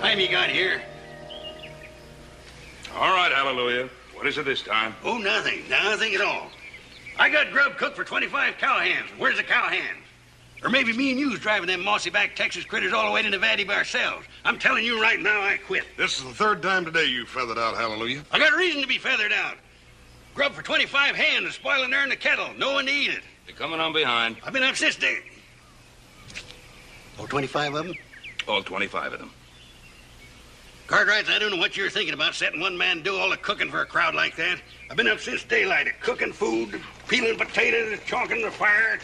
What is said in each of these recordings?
time you got here? All right, Hallelujah. What is it this time? Oh, nothing. Nothing at all. I got grub cooked for 25 cowhands. Where's the cowhands? Or maybe me and you's driving them mossy-backed Texas critters all the way to Nevada by ourselves. I'm telling you right now, I quit. This is the third time today you feathered out, Hallelujah. I got a reason to be feathered out. Grub for 25 hands is spoiling there in the kettle. No one to eat it. They're coming on behind. I've been up since day. Oh, 25 of them? All 25 of them. Cartwright, I don't know what you're thinking about, setting one man do all the cooking for a crowd like that. I've been up since daylight, cooking food, peeling potatoes, chalking the fire.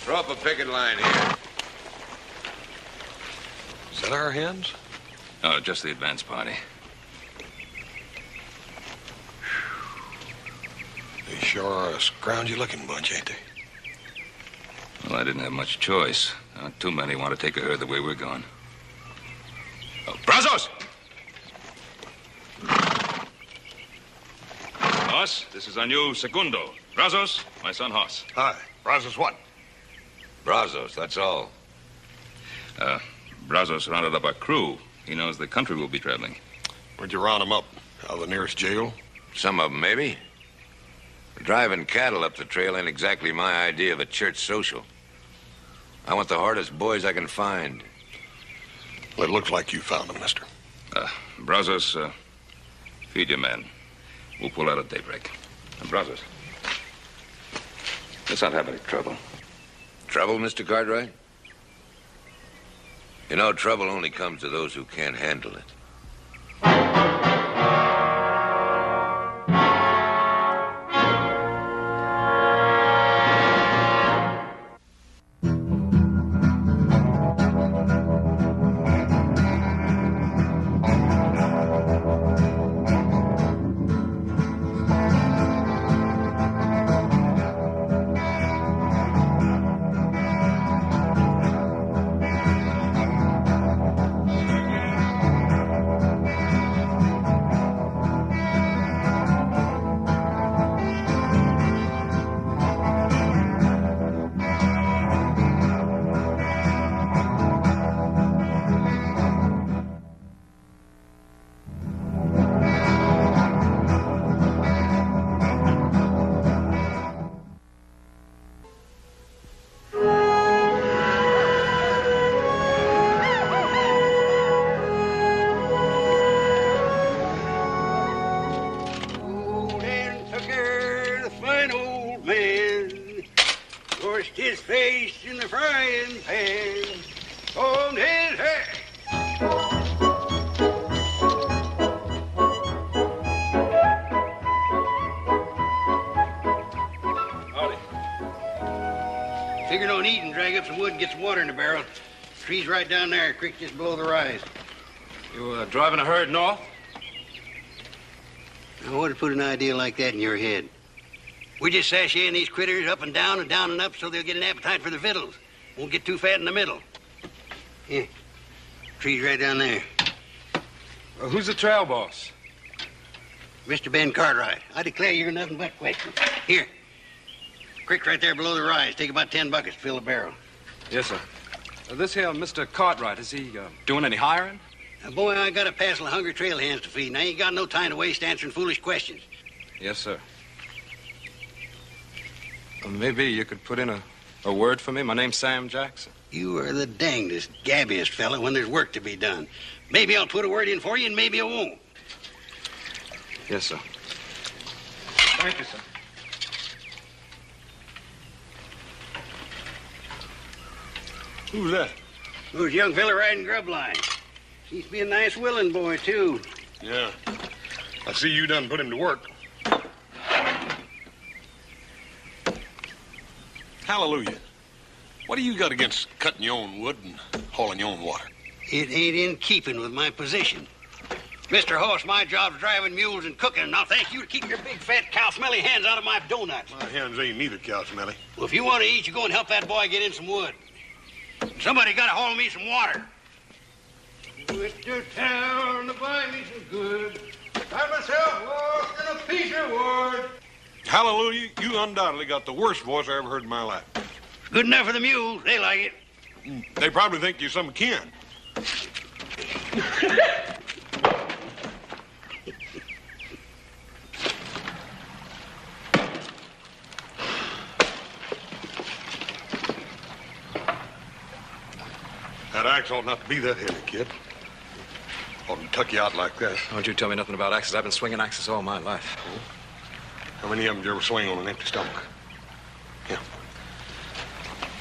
Throw up a picket line here. Is that our hens? Oh, just the advance party. They sure are a scroungy-looking bunch, ain't they? Well, I didn't have much choice. Not too many want to take a herd the way we're going. Oh, Brazos! Hoss, this is our new segundo. Brazos, my son Hoss. Hi. Brazos what? Brazos, that's all. Brazos rounded up our crew. He knows the country we'll be traveling. Where'd you round them up? Out of the nearest jail? Some of them, maybe. Driving cattle up the trail ain't exactly my idea of a church social. I want the hardest boys I can find. Well, it looks like you found them, mister. Brazos, feed your men. We'll pull out at daybreak. And Brazos, let's not have any trouble. Trouble, Mr. Cartwright? You know, trouble only comes to those who can't handle it. His face in the frying pan, on his head. Howdy. Figured on eating, drag up some wood and get some water in the barrel. Tree's right down there, creek just below the rise. You driving a herd north? Now, what would put an idea like that in your head? We're just sashaying these critters up and down and up so they'll get an appetite for the victuals. Won't get too fat in the middle. Here. Tree's right down there. Who's the trail boss? Mr. Ben Cartwright. I declare you're nothing but questions. Here. Creek right there below the rise. Take about 10 buckets to fill the barrel. Yes, sir. This here Mr. Cartwright, is he doing any hiring? Now, boy, I got a passel of hungry trail hands to feed, and I ain't got no time to waste answering foolish questions. Yes, sir. Maybe you could put in a word for me. My name's Sam Jackson. You are the dangdest, gabbiest fella when there's work to be done. Maybe I'll put a word in for you, and maybe I won't. Yes, sir. Thank you, sir. Who's that? Who's a young fella riding grub line? Seems to be a nice willing boy, too. Yeah. I see you done put him to work. Hallelujah. What do you got against cutting your own wood and hauling your own water? It ain't in keeping with my position. Mr. Hoss, my job's driving mules and cooking. Now, thank you to keep your big, fat, cow-smelly hands out of my donuts. My hands ain't neither cow smelly. Well, if you want to eat, you go and help that boy get in some wood. Somebody got to haul me some water. Went to town to buy me some goods. Got myself lost in a piece of wood. Hallelujah, you undoubtedly got the worst voice I ever heard in my life. Good enough for the mules. They like it. They probably think you're some kin. That axe ought not to be that heavy, kid. Ought to tuck you out like that. Don't you tell me nothing about axes. I've been swinging axes all my life. How many of them did you ever swing on an empty stomach? Yeah.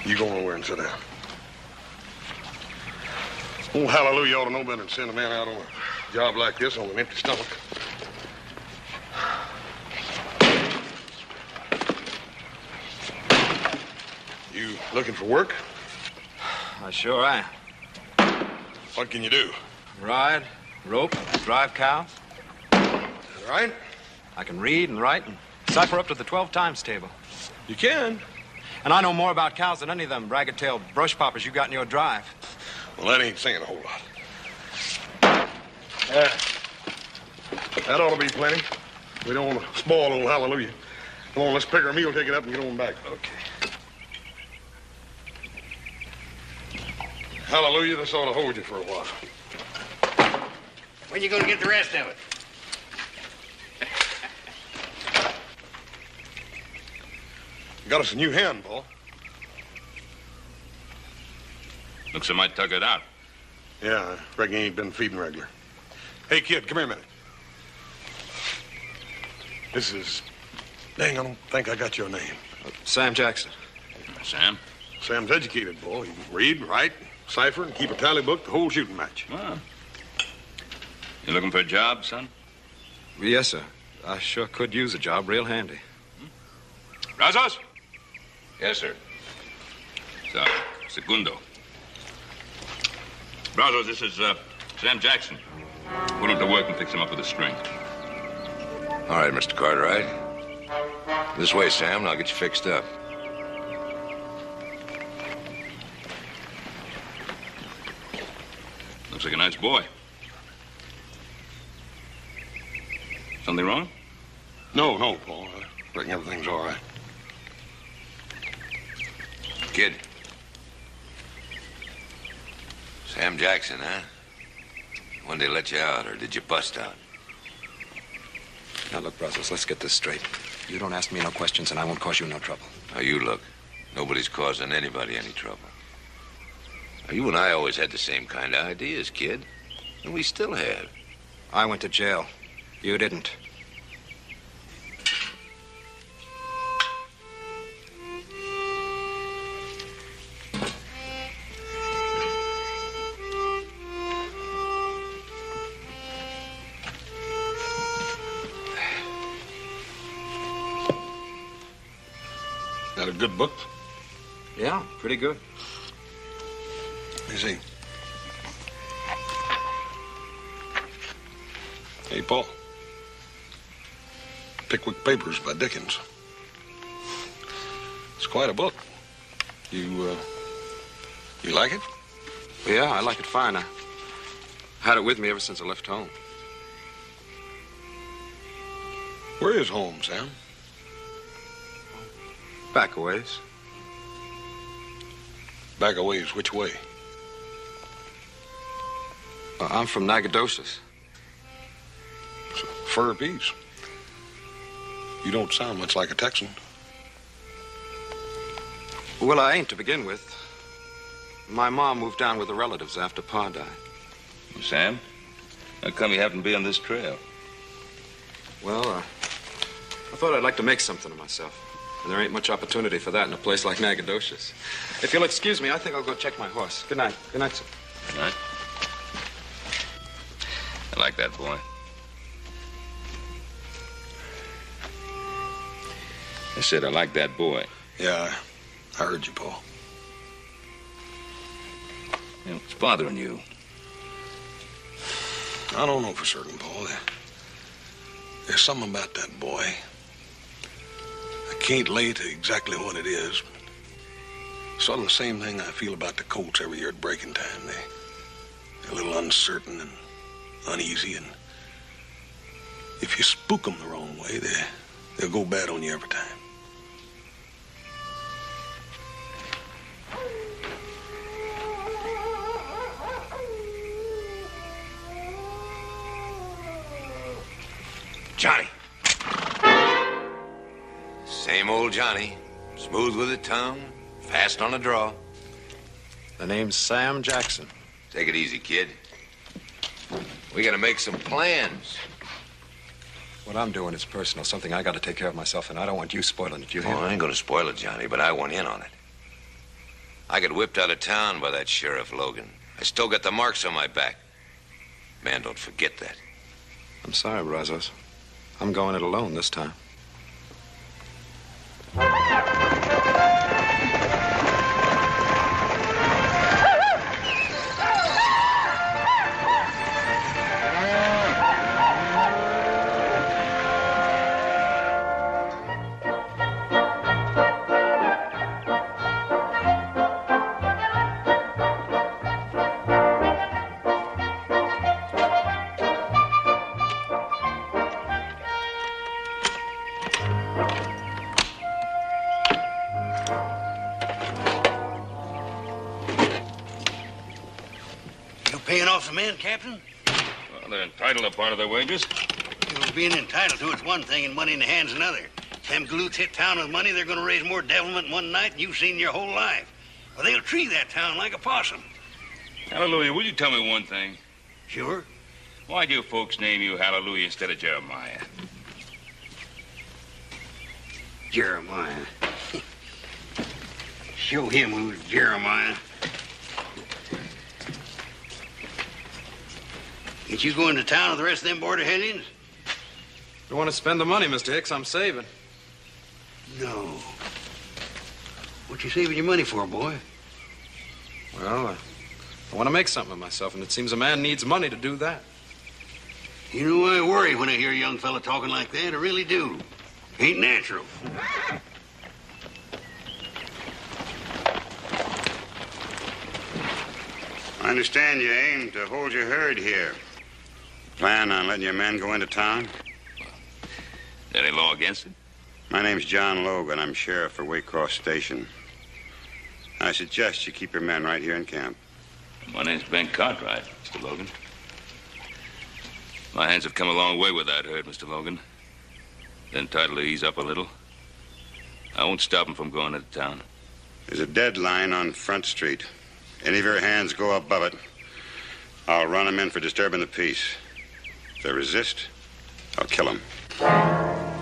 You go nowhere and sit down. Oh, hallelujah, ought to know better than send a man out on a job like this on an empty stomach. You looking for work? I sure am. What can you do? Ride, rope, drive cows. All right? I can read and write and cipher up to the 12 times table. You can. And I know more about cows than any of them ragged-tailed brush poppers you got in your drive. Well, that ain't saying a whole lot. That ought to be plenty. We don't want to spoil old hallelujah. Come on, let's pick our meal, take it up, and get on back. Okay. Hallelujah, this ought to hold you for a while. When you gonna get the rest of it? Got us a new hand, Paul. Looks like I might tug it out. Yeah, I reckon he ain't been feeding regular. Hey, kid, come here a minute. This is... Dang, I don't think I got your name. Sam Jackson. Sam? Sam's educated, boy. He can read, write, cipher, and keep a tally book the whole shooting match. Well, you looking for a job, son? Yes, sir. I sure could use a job real handy. Brazos? Yes, sir. Segundo. Brazos, this is Sam Jackson. Put him to work and fix him up with a string. All right, Mr. Cartwright. This way, Sam, and I'll get you fixed up. Looks like a nice boy. Something wrong? No, Paul. I reckon everything's all right. Kid. Sam Jackson, huh? When they let you out, or did you bust out? Now, look, Brazos, let's get this straight. You don't ask me no questions, and I won't cause you no trouble. Now, you look. Nobody's causing anybody any trouble. Now, you and I always had the same kind of ideas, kid. And we still have. I went to jail. You didn't. Got a good book? Yeah, pretty good. Let me see. Hey, Paul. Pickwick Papers by Dickens. It's quite a book. You like it? Yeah, I like it fine. I had it with me ever since I left home. Where is home, Sam? Back a ways. Back a ways, which way? I'm from Nacogdoches. It's a fur piece. You don't sound much like a Texan. Well, I ain't to begin with. My mom moved down with her relatives after Pa died. Sam? How come you happen to be on this trail? Well, I thought I'd like to make something of myself. And there ain't much opportunity for that in a place like Nacogdoches. If you'll excuse me, I think I'll go check my horse. Good night. Good night, sir. Good night. I like that boy. I said I like that boy. Yeah, I heard you, Paul. Yeah, what's bothering you? I don't know for certain, Paul. There's something about that boy. I can't lay to exactly what it is. Sort of the same thing I feel about the colts every year at breaking time. They're a little uncertain and uneasy, and if you spook them the wrong way, they'll go bad on you every time. Johnny. Same old Johnny. Smooth with the tongue, fast on the draw. The name's Sam Jackson. Take it easy, kid. We gotta make some plans. What I'm doing is personal, something I gotta take care of myself, and I don't want you spoiling it, you hear? Oh, I ain't gonna spoil it, Johnny, but I want in on it. I got whipped out of town by that Sheriff Logan. I still got the marks on my back. Man, don't forget that. I'm sorry, Brazos. I'm going it alone this time. Paying off the men, Captain? Well, they're entitled to part of their wages. You know, being entitled to it's one thing and money in the hand's another. Them galoots hit town with money, they're going to raise more devilment in one night than you've seen in your whole life. Well, they'll tree that town like a possum. Hallelujah, will you tell me one thing? Sure. Why'd you folks name you Hallelujah instead of Jeremiah? Jeremiah. Show him who's Jeremiah. Ain't you going to town with the rest of them border hellions? Don't want to spend the money, Mr. Hicks. I'm saving. No. What you saving your money for, boy? Well, I want to make something of myself, and it seems a man needs money to do that. You know, I worry when I hear a young fella talking like that. I really do. Ain't natural. I understand you aim to hold your herd here. Plan on letting your men go into town? Any law against it? My name's John Logan. I'm sheriff for Waycross Station. I suggest you keep your men right here in camp. My name's Ben Cartwright, Mr. Logan. My hands have come a long way with that herd, Mr. Logan. They're entitled to ease up a little. I won't stop them from going into town. There's a deadline on Front Street. Any of your hands go above it, I'll run them in for disturbing the peace. If they resist, I'll kill them.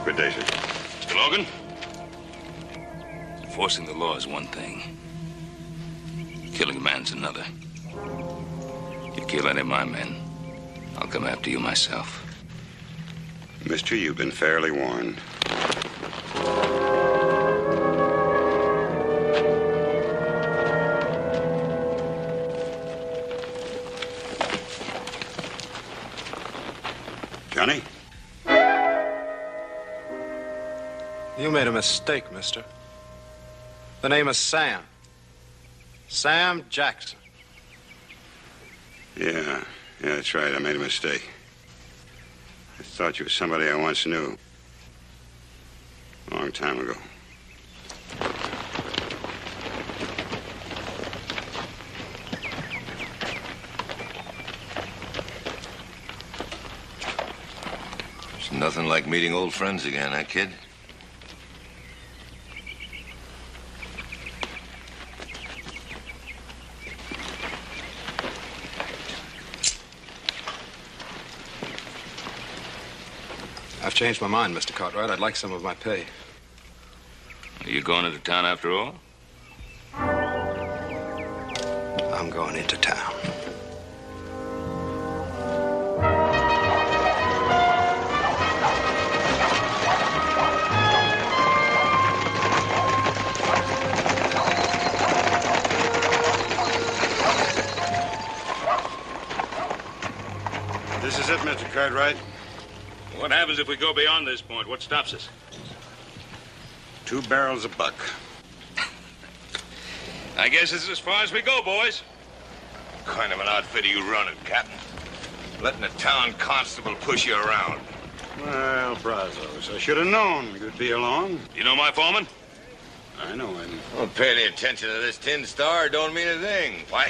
Good day, sir. Mr. Logan? Enforcing the law is one thing. Killing a man's another. You kill any of my men, I'll come after you myself. Mister, you've been fairly warned. Johnny? You made a mistake, mister. The name is Sam. Sam Jackson. Yeah, that's right. I made a mistake. I thought you were somebody I once knew. A long time ago. It's nothing like meeting old friends again, huh, kid? I've changed my mind, Mr. Cartwright. I'd like some of my pay. Are you going into town after all? I'm going into town. This is it, Mr. Cartwright. What happens if we go beyond this point? What stops us? 2 barrels a buck. I guess this is as far as we go, boys. What kind of an outfit are you running, Captain? Letting a town constable push you around. Well, Brazos, I should have known you'd be along. You know my foreman? I know him. Don't pay any attention to this tin star. Don't mean a thing. Why?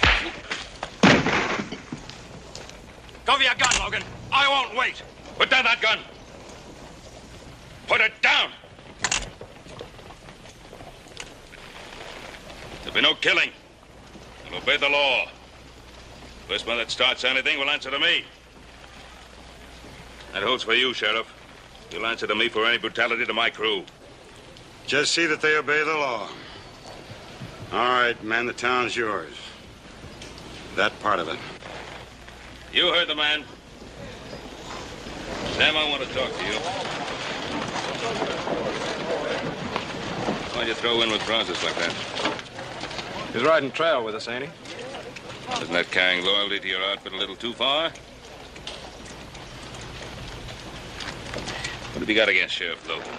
Go for your gun, Logan. I won't wait. Put down that gun. Put it down! There'll be no killing. We'll obey the law. First one that starts anything will answer to me. That holds for you, Sheriff. You'll answer to me for any brutality to my crew. Just see that they obey the law. All right, man, the town's yours. That part of it. You heard the man. Sam, I want to talk to you. Why'd you throw in with Francis like that? He's riding trail with us, ain't he? Isn't that carrying loyalty to your outfit a little too far? What have you got against Sheriff Logan?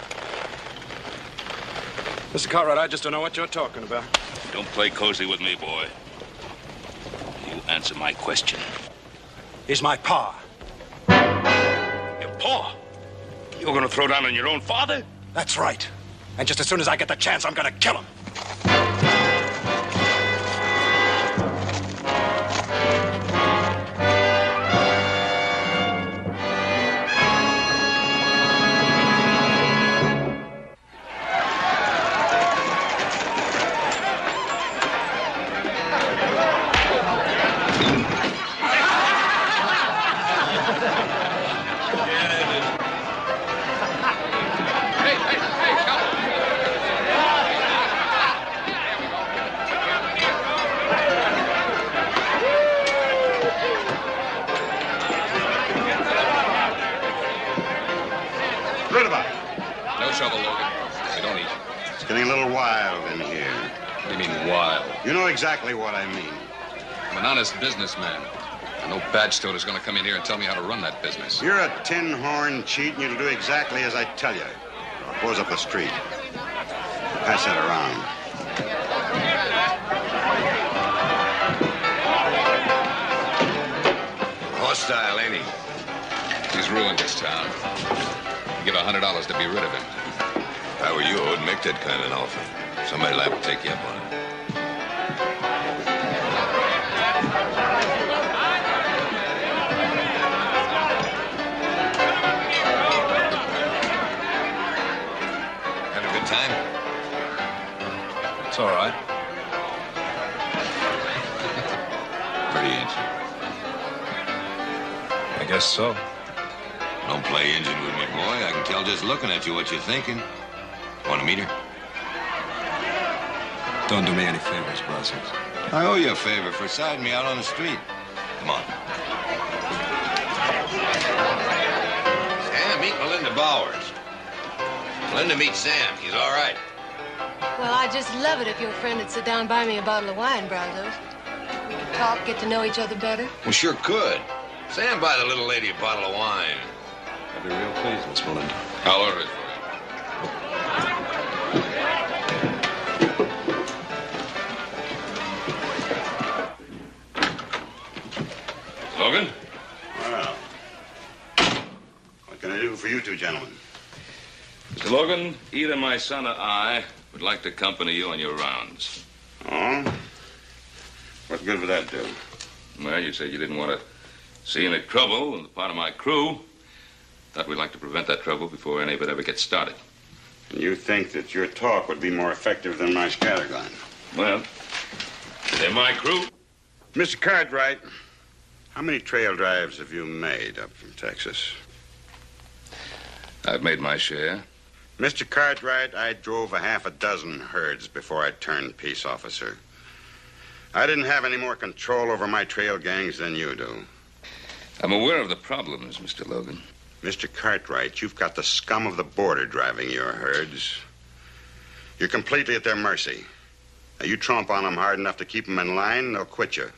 Mr. Cartwright, I just don't know what you're talking about. Don't play cozy with me, boy. You answer my question. He's my pa. Your paw? You're gonna throw down on your own father? That's right. And just as soon as I get the chance, I'm gonna kill him. No trouble, Logan. We don't eat. It's getting a little wild in here. What do you mean, wild? You know exactly what I mean. I'm an honest businessman. No badge toter's gonna come in here and tell me how to run that business. You're a tin-horn cheat, and you'll do exactly as I tell you. I'll close up the street. Pass that around. Hostile, ain't he? He's ruined this town. You give $100 to be rid of him. If I were you, I wouldn't make that kind of an offer. Somebody liable to take you up on it. Having a good time? It's all right. Pretty ancient. I guess so. Don't play engine with me, boy. I can tell just looking at you what you're thinking. Want to meet her? Don't do me any favors, Brazos. I owe you a favor for siding me out on the street. Come on. Sam, meet Melinda Bowers. Melinda meets Sam. He's all right. Well, I'd just love it if your friend would sit down and buy me a bottle of wine, Brazos. We could talk, get to know each other better. Well, sure could. Sam, buy the little lady a bottle of wine. I'd be real pleased, Miss Melinda. I'll order it for you. Logan? Well, what can I do for you two gentlemen? Mr. Logan, either my son or I would like to accompany you on your rounds. Oh? What good would that do? Well, you said you didn't want to see any trouble on the part of my crew. Thought we'd like to prevent that trouble before any of it ever gets started. And you think that your talk would be more effective than my scattergun? Well, they're my crew. Mr. Cartwright, how many trail drives have you made up from Texas? I've made my share. Mr. Cartwright, I drove a half a dozen herds before I turned peace officer. I didn't have any more control over my trail gangs than you do. I'm aware of the problems, Mr. Logan. Mr. Cartwright, you've got the scum of the border driving your herds. You're completely at their mercy. Now, you tromp on them hard enough to keep them in line, they'll quit you,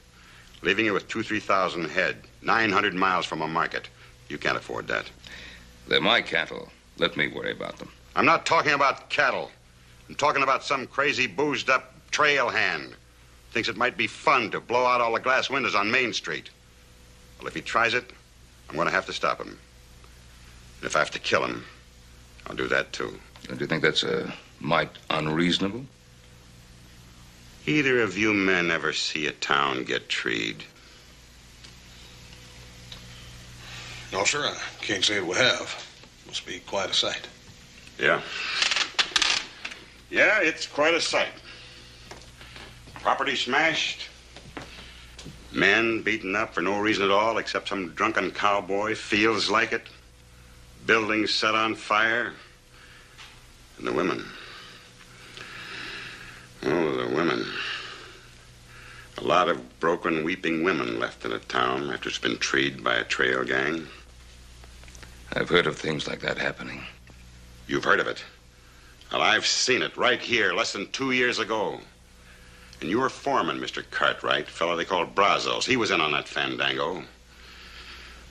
leaving you with 2,000-3,000 head, 900 miles from a market. You can't afford that. They're my cattle. Let me worry about them. I'm not talking about cattle. I'm talking about some crazy, boozed-up trail hand. Thinks it might be fun to blow out all the glass windows on Main Street. Well, if he tries it, I'm going to have to stop him. And if I have to kill him, I'll do that, too. Don't you think that's a mite unreasonable? Either of you men ever see a town get treed? No, sir, I can't say we have. Must be quite a sight. Yeah. Yeah, it's quite a sight. Property smashed. Men beaten up for no reason at all except some drunken cowboy feels like it. Buildings set on fire. And the women. Oh, the women. A lot of broken, weeping women left in a town after it's been treed by a trail gang. I've heard of things like that happening. You've heard of it? Well, I've seen it right here less than 2 years ago. And your foreman, Mr. Cartwright, fellow they called Brazos, he was in on that fandango. When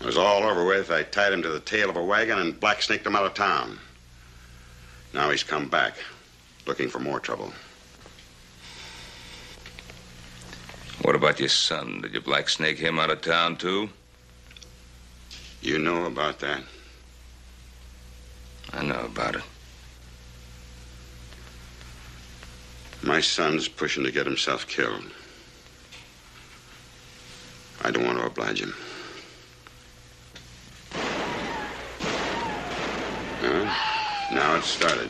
it was all over with, I tied him to the tail of a wagon and black-snaked him out of town. Now he's come back, looking for more trouble. What about your son? Did you black snake him out of town, too? You know about that? I know about it. My son's pushing to get himself killed. I don't want to oblige him. Well, now it's started.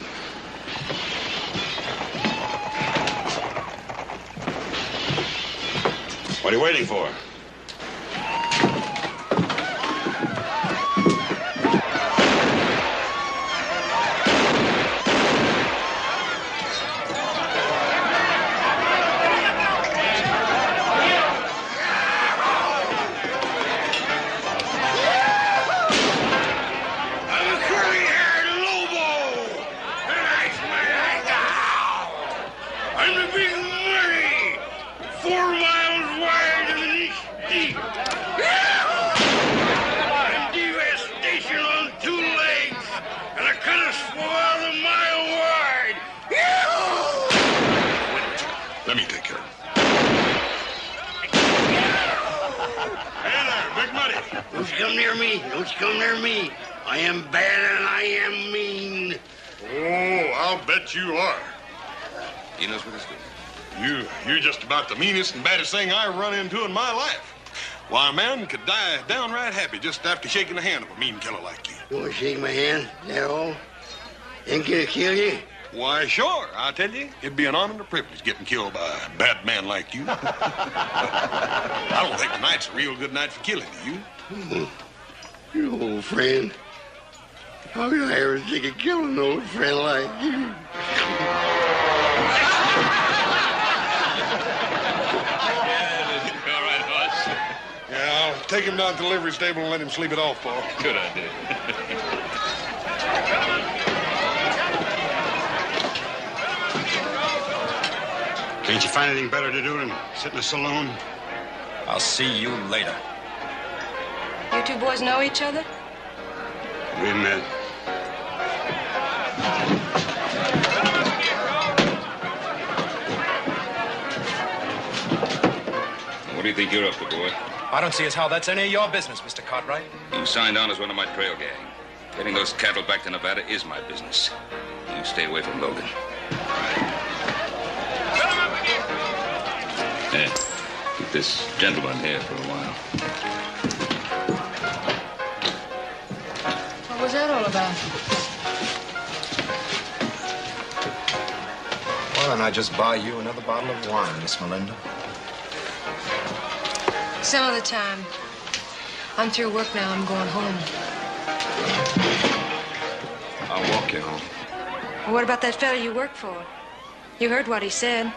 What are you waiting for? Let me take care of him. Don't you come near me. Don't you come near me. I am bad and I am mean. Oh, I'll bet you are. He knows what he's doing. You're just about the meanest and baddest thing I run into in my life. Why, a man could die downright happy just after shaking the hand of a mean killer like you. You want to shake my hand? Is that all? Ain't gonna kill you? Why, sure, I tell you, it'd be an honor and a privilege getting killed by a bad man like you. But I don't think tonight's a real good night for killing you. You old friend. How could I ever think of killing an old friend like you? All right, boss. Yeah, I'll take him down to the livery stable and let him sleep it off, Paul. Good idea. Can't you find anything better to do than sit in a saloon? I'll see you later. You two boys know each other? We met. What do you think you're up to, boy? I don't see as how that's any of your business, Mr. Cartwright. You signed on as one of my trail gang. Getting those cattle back to Nevada is my business. You stay away from Logan. Yeah, keep this gentleman here for a while. What was that all about? Well, then I just buy you another bottle of wine, Miss Melinda. Some other time. I'm through work now. I'm going home. I'll walk you home. Well, what about that fellow you work for? You heard what he said.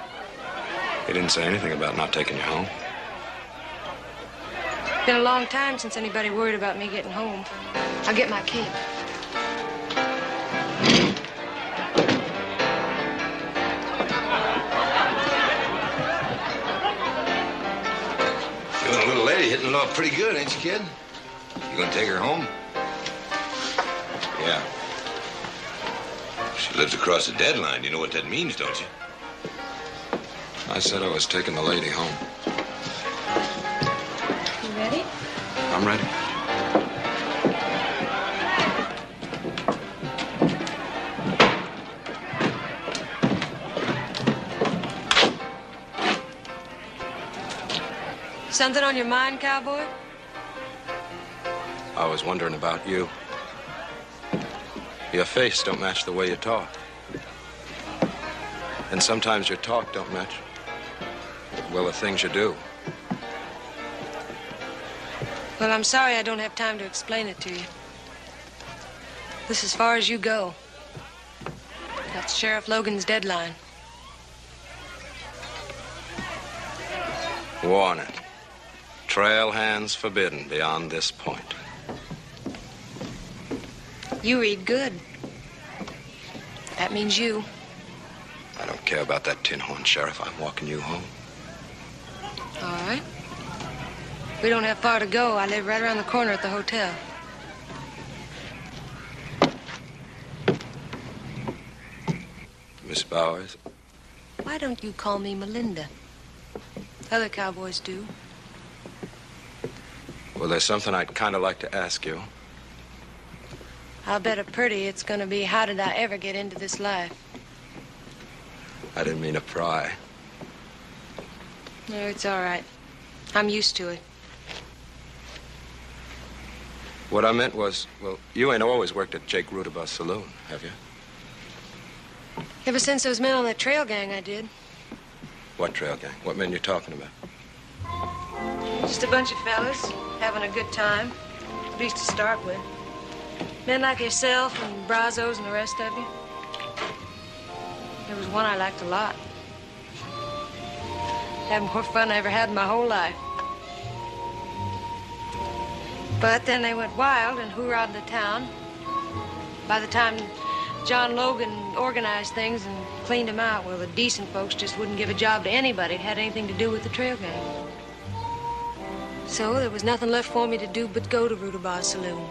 He didn't say anything about not taking you home. Been a long time since anybody worried about me getting home. I'll get my key. Feeling a little lady hitting it off pretty good, ain't you, kid? You gonna take her home? Yeah. She lives across the deadline. You know what that means, don't you? I said I was taking the lady home. You ready? I'm ready. Something on your mind, cowboy? I was wondering about you. Your face don't match the way you talk. And sometimes your talk don't match, well, the things you do. Well, I'm sorry I don't have time to explain it to you. This is as far as you go. That's Sheriff Logan's deadline. Warning. Trail hands forbidden beyond this point. You read good. That means you. I don't care about that tin horn, Sheriff. I'm walking you home. All right. We don't have far to go. I live right around the corner at the hotel. Miss Bowers? Why don't you call me Melinda? Other cowboys do. Well, there's something I'd kind of like to ask you. I'll bet a pretty it's gonna be, how did I ever get into this life? I didn't mean to pry. No, it's all right. I'm used to it. What I meant was, well, you ain't always worked at Jake Rudaba's saloon, have you? Ever since those men on that trail gang, I did. What trail gang? What men you talking about? Just a bunch of fellas having a good time, at least to start with. Men like yourself and Brazos and the rest of you. There was one I liked a lot. Had more fun I ever had in my whole life. But then they went wild and hoorah'd the town. By the time John Logan organized things and cleaned them out, well, the decent folks just wouldn't give a job to anybody that had anything to do with the trail gang. So there was nothing left for me to do but go to Rudaba's saloon.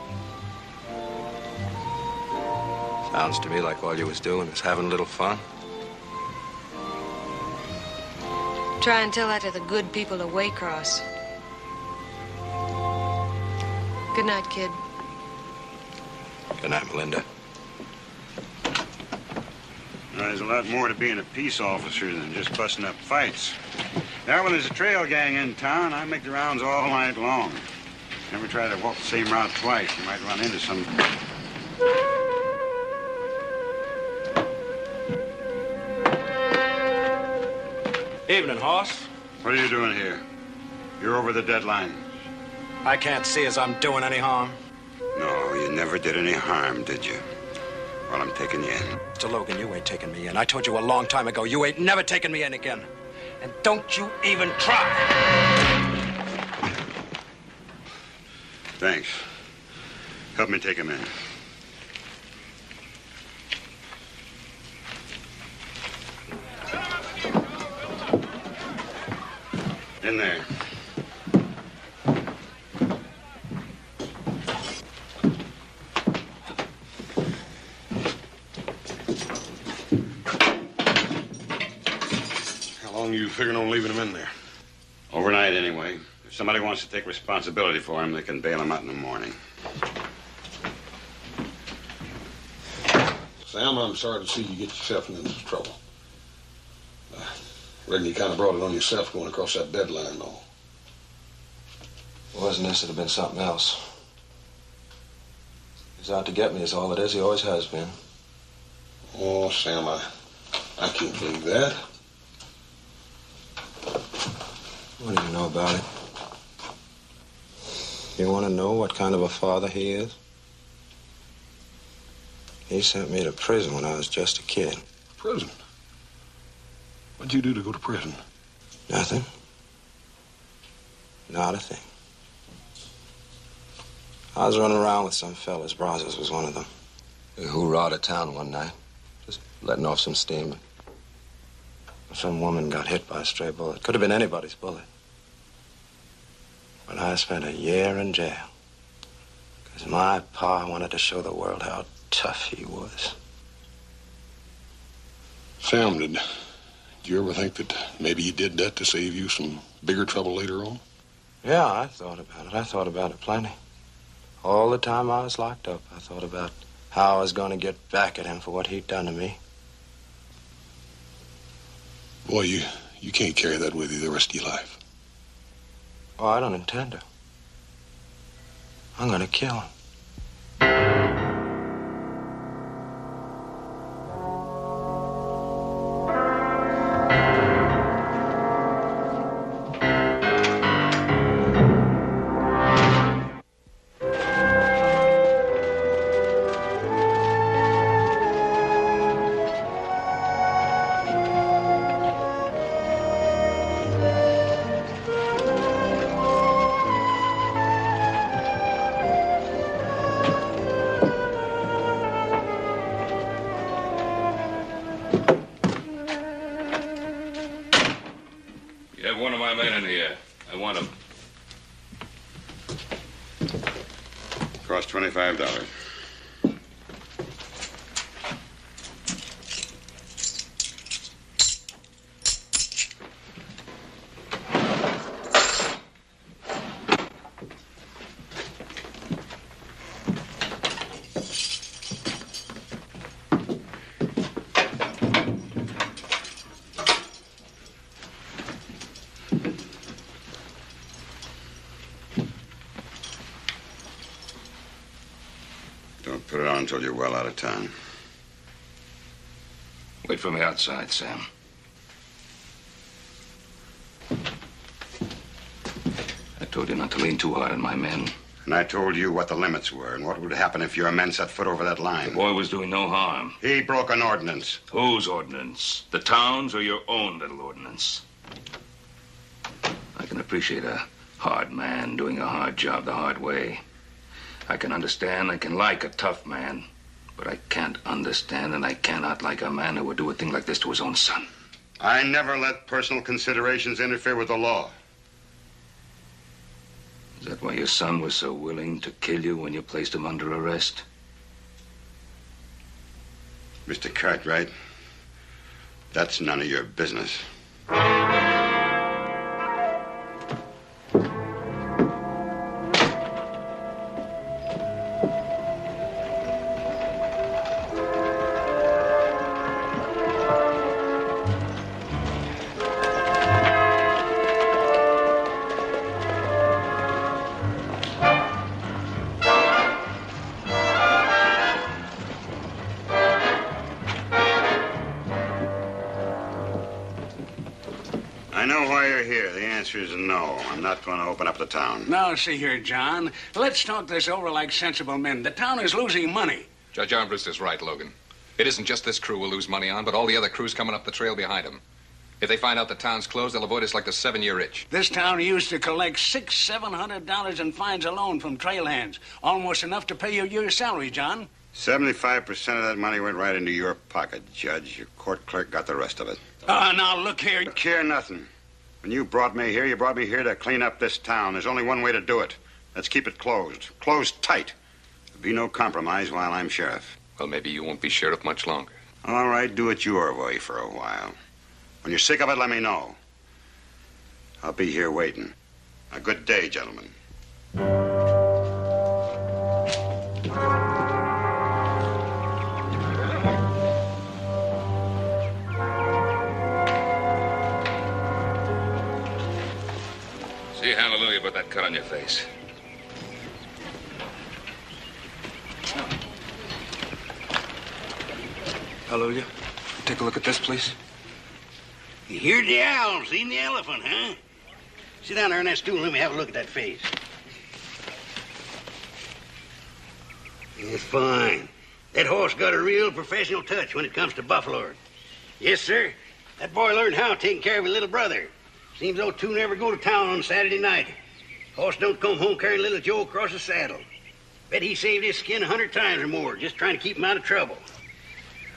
Sounds to me like all you was doing was having a little fun. Try and tell that to the good people of Waycross. Good night, kid. Good night, Melinda. There's a lot more to being a peace officer than just busting up fights. Now, when there's a trail gang in town, I make the rounds all night long. Never try to walk the same route twice. You might run into some... Evening, Hoss. What are you doing here? You're over the deadline. I can't see as I'm doing any harm. No, you never did any harm, did you? Well, I'm taking you in. Mr. Logan, you ain't taking me in. I told you a long time ago, you ain't never taking me in again. And don't you even try. Thanks. Help me take him in. In there. How long you figuring on leaving him in there? Overnight, anyway. If somebody wants to take responsibility for him, they can bail him out in the morning. Sam, I'm sorry to see you get yourself into this trouble. Reckon you kind of brought it on yourself going across that deadline, though. It wasn't this, it'd have been something else. He's out to get me is all it is. He always has been. Oh, Sam, I can't believe that. What do you know about it? You want to know what kind of a father he is? He sent me to prison when I was just a kid. Prison? What'd you do to go to prison? Nothing. Not a thing. I was running around with some fellas. Brazos was one of them. We hoorah'd a town one night, just letting off some steam. Some woman got hit by a stray bullet. Could have been anybody's bullet. But I spent a year in jail. Because my pa wanted to show the world how tough he was. Sam, did you ever think that maybe you did that to save you some bigger trouble later on? Yeah, I thought about it. I thought about it plenty. All the time I was locked up, I thought about how I was going to get back at him for what he'd done to me. Boy, you can't carry that with you the rest of your life. Oh, I don't intend to. I'm going to kill him. Cost $25. Don't put it on until you're well out of town. Wait for me outside, Sam. I told you not to lean too hard on my men. And I told you what the limits were and what would happen if your men set foot over that line. The boy was doing no harm. He broke an ordinance. Whose ordinance? The town's or your own little ordinance? I can appreciate a hard man doing a hard job the hard way. I can understand, I can like a tough man. But I can't understand and I cannot like a man who would do a thing like this to his own son. I never let personal considerations interfere with the law. Is that why your son was so willing to kill you when you placed him under arrest? Mr. Cartwright, that's none of your business. I know why you're here. The answer is no. I'm not going to open up the town. Now, see here, John. Let's talk this over like sensible men. The town is losing money. Judge Armbrust is right, Logan. It isn't just this crew we'll lose money on, but all the other crews coming up the trail behind them. If they find out the town's closed, they'll avoid us like the 7-year itch. This town used to collect $600-700 in fines alone from trail hands. Almost enough to pay your salary, John. 75% of that money went right into your pocket, Judge. Your court clerk got the rest of it. Now, look here. Look here, nothing. When you brought me here to clean up this town. There's only one way to do it. Let's keep it closed. Closed tight. There'll be no compromise while I'm sheriff. Well, maybe you won't be sheriff much longer. All right, do it your way for a while. When you're sick of it, let me know. I'll be here waiting. A good day, gentlemen. Say hallelujah about that cut on your face. Hallelujah. Take a look at this, please. You heard the owl, seen the elephant, huh? Sit down there on that stool and let me have a look at that face. It's fine. That horse got a real professional touch when it comes to buffalo. Yes, sir. That boy learned how taking care of his little brother. Seems those two never go to town on Saturday night. Horse don't come home carrying little Joe across the saddle. Bet he saved his skin 100 times or more just trying to keep him out of trouble.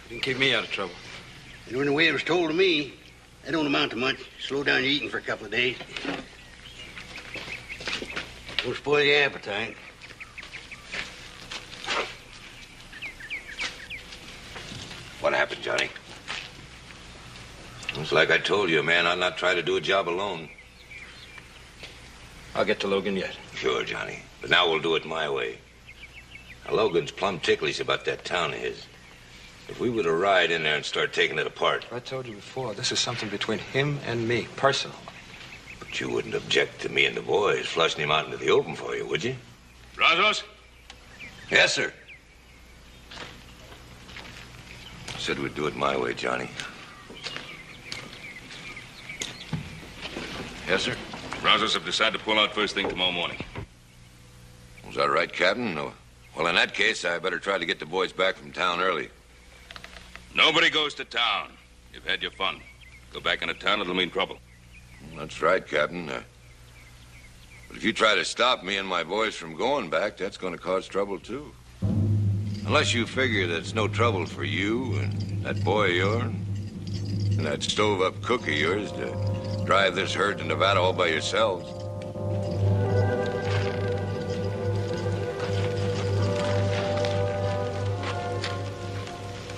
You can keep me out of trouble. And when the way it was told to me, that don't amount to much. Slow down your eating for a couple of days. Won't spoil your appetite. What happened, Johnny? It's like I told you, man. I'll not try to do a job alone. I'll get to Logan yet. Sure, Johnny. But now we'll do it my way. Now, Logan's plumb ticklish about that town of his. If we were to ride in there and start taking it apart... I told you before, this is something between him and me, personal. But you wouldn't object to me and the boys flushing him out into the open for you, would you? Brazos? Yes, sir. Said we'd do it my way, Johnny. Yes, sir. Brazos have decided to pull out first thing tomorrow morning. Was that right, Captain? No. Well, in that case, I better try to get the boys back from town early. Nobody goes to town. You've had your fun. Go back into town, it'll mean trouble. That's right, Captain. But if you try to stop me and my boys from going back, that's going to cause trouble, too. Unless you figure that it's no trouble for you and that boy of yours and that stove-up cook of yours to drive this herd to Nevada all by yourselves.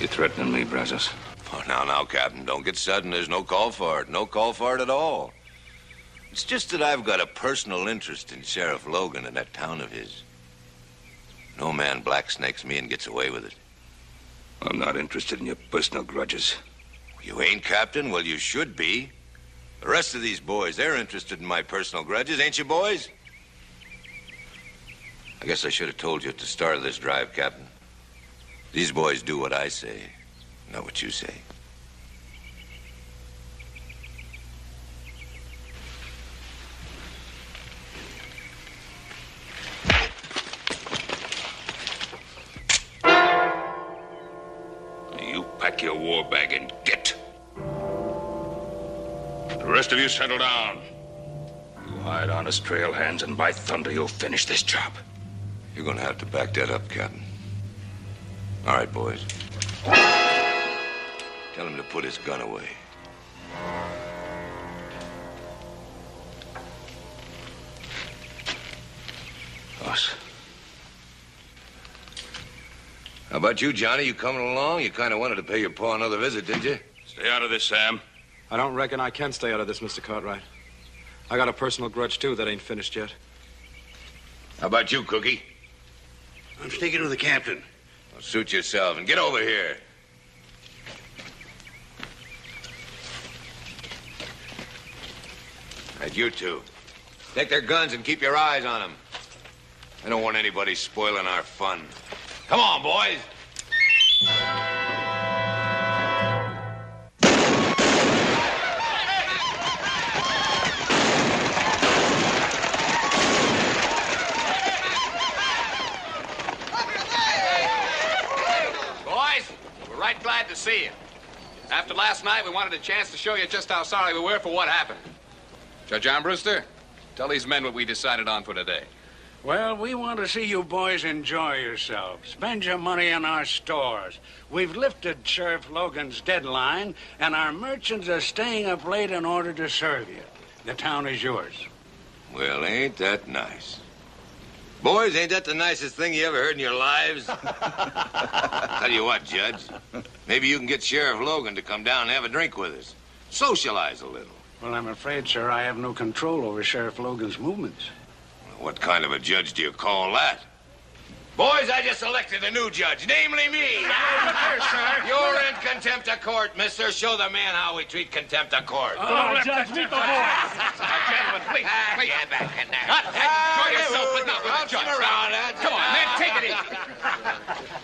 You threatening me, Brazos? Oh, now, Captain, don't get sudden. There's no call for it. No call for it at all. It's just that I've got a personal interest in Sheriff Logan and that town of his. No man blacksnakes me and gets away with it. I'm not interested in your personal grudges. You ain't, Captain? Well, you should be. The rest of these boys, they're interested in my personal grudges, ain't you, boys? I guess I should have told you at the start of this drive, Captain. These boys do what I say, not what you say. You pack your war bag and get. The rest of you settle down. You hired honest trail hands, and by thunder, you'll finish this job. You're gonna have to back that up, Captain. All right, boys. Tell him to put his gun away. Boss. How about you, Johnny? You coming along? You kind of wanted to pay your pa another visit, didn't you? Stay out of this, Sam. I don't reckon I can stay out of this, Mr. Cartwright. I got a personal grudge, too, that ain't finished yet. How about you, Cookie? I'm sticking with the captain. Well, suit yourself and get over here. Right, you two. Take their guns and keep your eyes on them. I don't want anybody spoiling our fun. Come on, boys. Right glad to see you. After last night, we wanted a chance to show you just how sorry we were for what happened. Judge Armbruster, tell these men what we decided on for today. Well, we want to see you boys enjoy yourselves. Spend your money in our stores. We've lifted Sheriff Logan's deadline, and our merchants are staying up late in order to serve you. The town is yours. Well, ain't that nice? Boys, ain't that the nicest thing you ever heard in your lives? Tell you what, Judge. Maybe you can get Sheriff Logan to come down and have a drink with us. Socialize a little. Well, I'm afraid, sir, I have no control over Sheriff Logan's movements. What kind of a judge do you call that? Boys, I just elected a new judge, namely me. Here, sir. You're in contempt of court, mister. Show the man how we treat contempt of court. Judge, meet the boys. Gentlemen, please. Get back in there. Enjoy yourself, but not with the judge. Around, Come on, man, take it easy.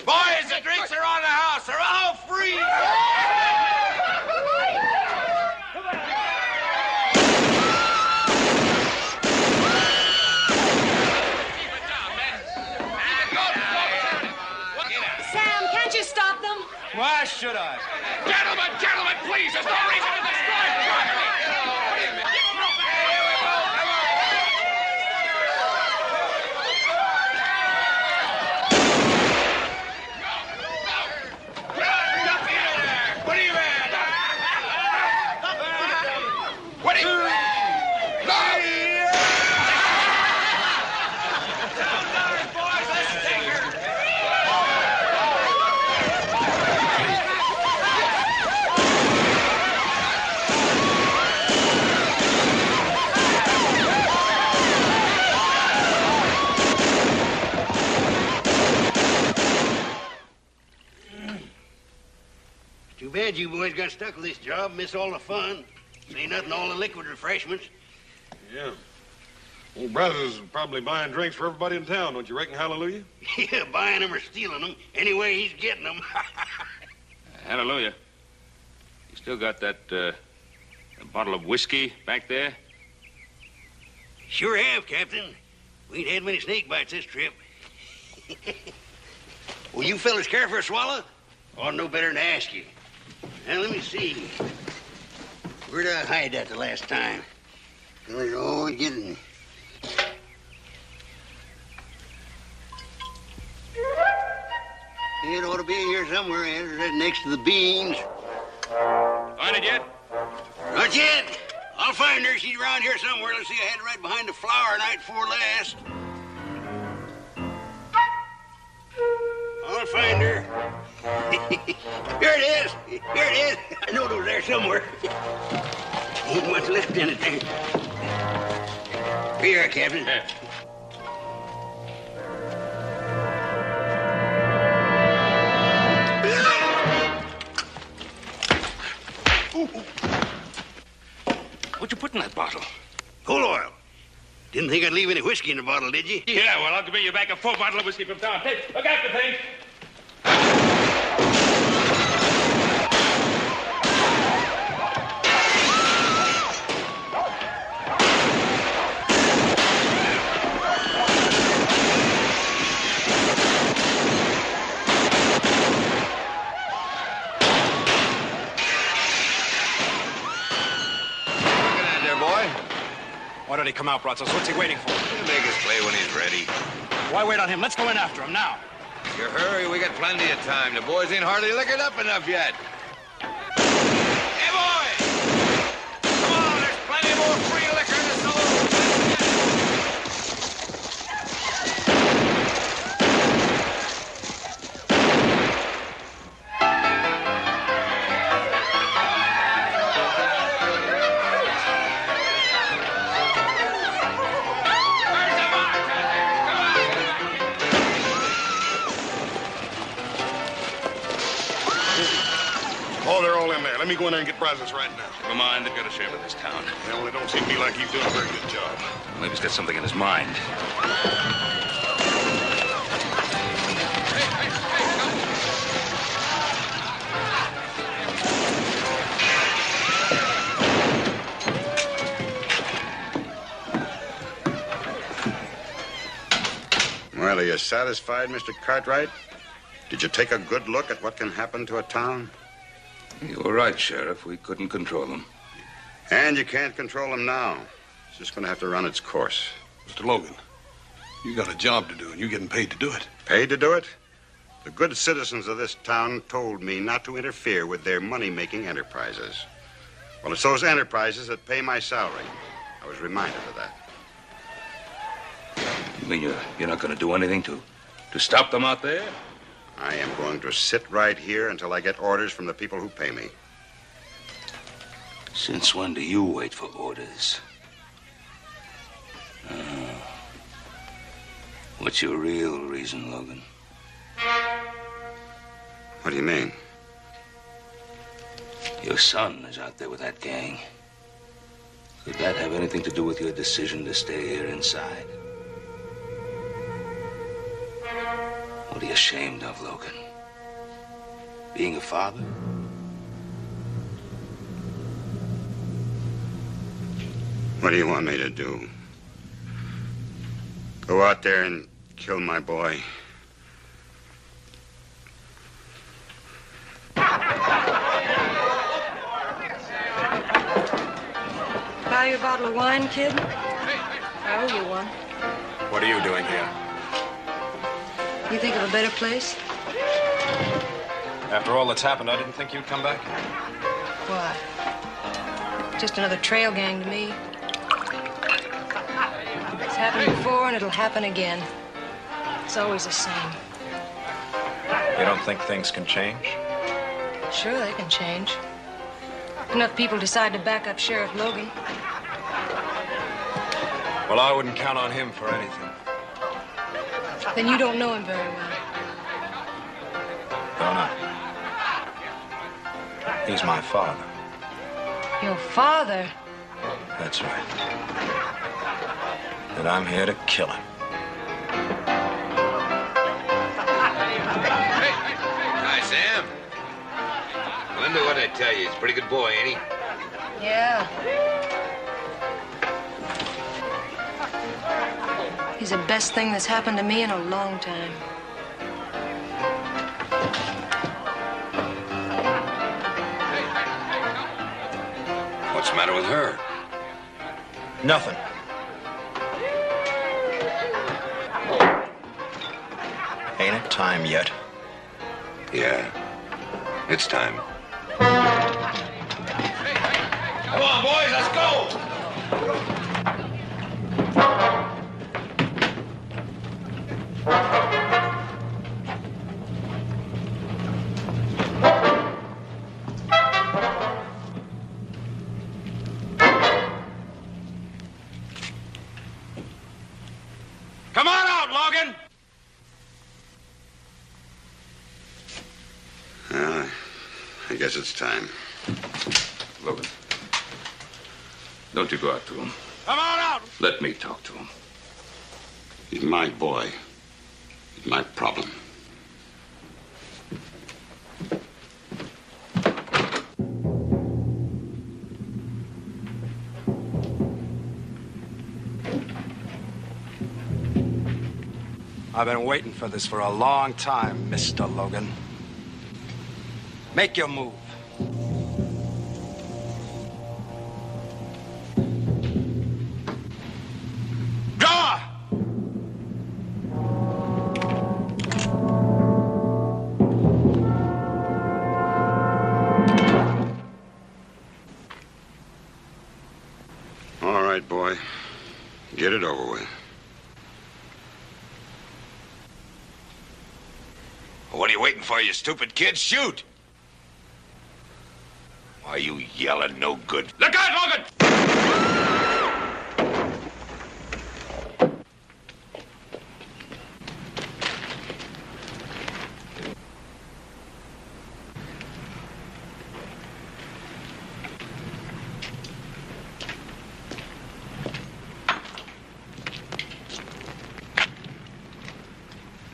Boys, the drinks are on the house. They're all free. Stop them. Why should I? Gentlemen, please. There's no reason to destroy property. What are you at? What are you... Too bad you boys got stuck with this job, miss all the fun. Ain't nothing, all the liquid refreshments. Yeah. Old Brazos is probably buying drinks for everybody in town, don't you reckon, Hallelujah? Yeah, buying them or stealing them. Anyway, he's getting them. Hallelujah. You still got that bottle of whiskey back there? Sure have, Captain. We ain't had many snake bites this trip. Well, you fellas care for a swallow? Ought to know better than to ask you. Now, let me see. Where'd I hide that the last time? Fellas are always getting... It ought to be in here somewhere, right next to the beans. Find it yet? Not yet. I'll find her. She's around here somewhere. Let's see, I had her right behind the flower night before last. I'll find her. Here it is. Here it is. I know it was there somewhere. Ain't much left in it there. Here you are, Captain. What'd you put in that bottle? Coal oil. Didn't think I'd leave any whiskey in the bottle, did you? Yeah, well, I'll give you back a full bottle of whiskey from town. Hey, look after things. Why don't he come out, Brazos? What's he waiting for? He'll make his play when he's ready. Why wait on him? Let's go in after him now. You hurry, we got plenty of time. The boys ain't hardly liquored up enough yet. Hey, boys! Come on, there's plenty more free liquor in the saloon. Oh, they're all in there. Let me go in there and get Brazos right now. Never mind, they've got a shame in this town. Yeah, well, it don't seem to me like he's doing a very good job. Maybe he's got something in his mind. Well, are you satisfied, Mr. Cartwright? Did you take a good look at what can happen to a town? You were right, Sheriff. We couldn't control them. And you can't control them now. It's just going to have to run its course. Mr. Logan, you got a job to do, and you're getting paid to do it. Paid to do it? The good citizens of this town told me not to interfere with their money-making enterprises. Well, it's those enterprises that pay my salary. I was reminded of that. You mean you're not going to do anything to stop them out there? I am going to sit right here until I get orders from the people who pay me. Since when do you wait for orders? What's your real reason, Logan? What do you mean? Your son is out there with that gang. Could that have anything to do with your decision to stay here inside? What are you ashamed of, Logan? Being a father? What do you want me to do? Go out there and kill my boy? Buy you a bottle of wine, kid? I owe you one. What are you doing here? You think of a better place? After all that's happened, I didn't think you'd come back. Why? Just another trail gang to me. It's happened before and it'll happen again. It's always the same. You don't think things can change? Sure, they can change. Enough people decide to back up Sheriff Logan. Well, I wouldn't count on him for anything. Then you don't know him very well. Don't I? He's my father. Your father? That's right. And I'm here to kill him. Hi, Sam. Wonder what I tell you. He's a pretty good boy, ain't he? Yeah. He's the best thing that's happened to me in a long time. What's the matter with her? Nothing. Ain't it time yet? Yeah, it's time. Come on, boys, let's go. Come on out, Logan! Well, I guess it's time. Logan, don't you go out to him. Come on out! Let me talk to him. He's my boy. He's my problem. I've been waiting for this for a long time, Mr. Logan. Make your move. Draw! All right, boy. Get it over with. What are you waiting for, you stupid kid? Shoot! Why are you yelling no good? Look out, Logan!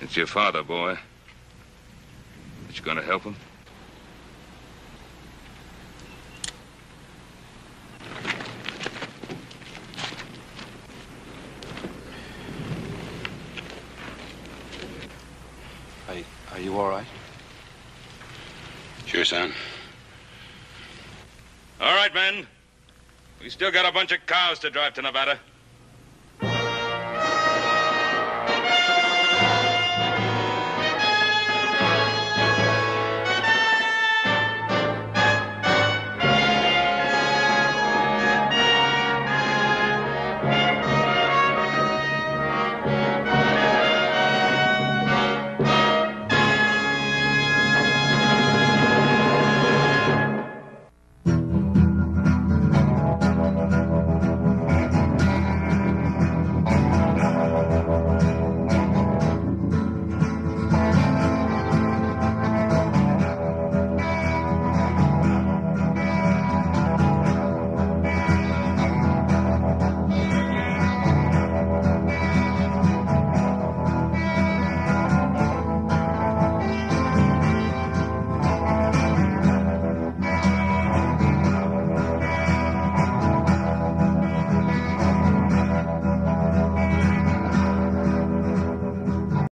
It's your father, boy. But you gonna help him? Are you all right? Sure, son. All right, men. We still got a bunch of cows to drive to Nevada.